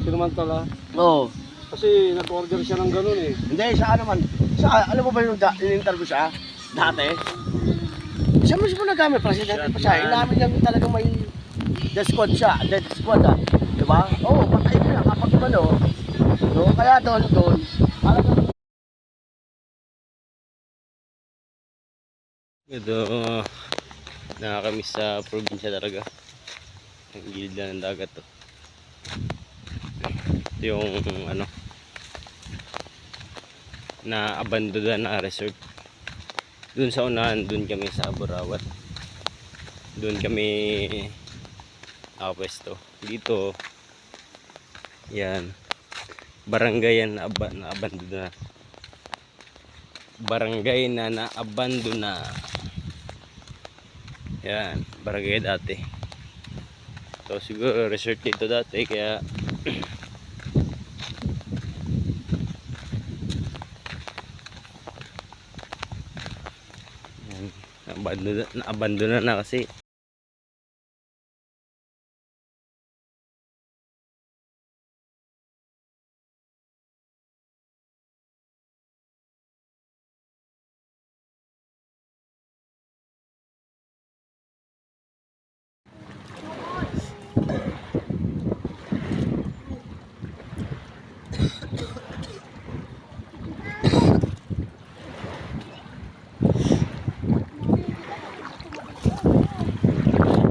Pinamantala. Oo. Kasi nag-order siya ng gano'n eh. Hindi, sa ano man. Alam mo ba yung in-interview siya? Dati? Siya mismo nagamit, presidente pa siya. Inamin niya talagang may death squad siya. Death squad Diba? Oo, patay niya kapag ano. No? Kaya doon. Talagang Ito, nakakamiss sa probinsya talaga. Ang gilid lang ng dagat to. Ito yung ano, na abandoned na resort. Doon sa unahan, doon kami sa Borawat. Doon kami nakapwesto. Dito, yan, barangay yan na abandoned na. Barangay na na-abandon na. Yan, barangay dati. So siguro resort dito dati kaya yan, na-abandon na kasi.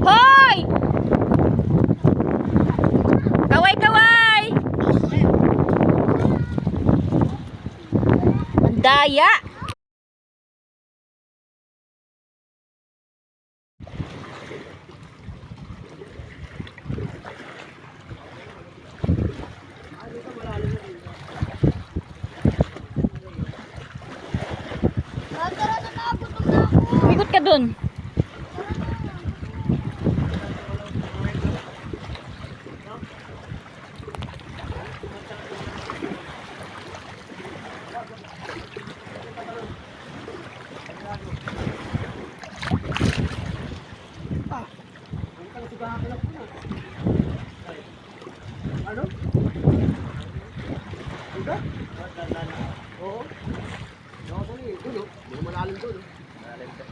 Hoy! Kaway-kaway! Ang daya! Umikot ka dun. ano? Ito? Oo. Dulo. Hindi mo malalim doon. Malalim doon.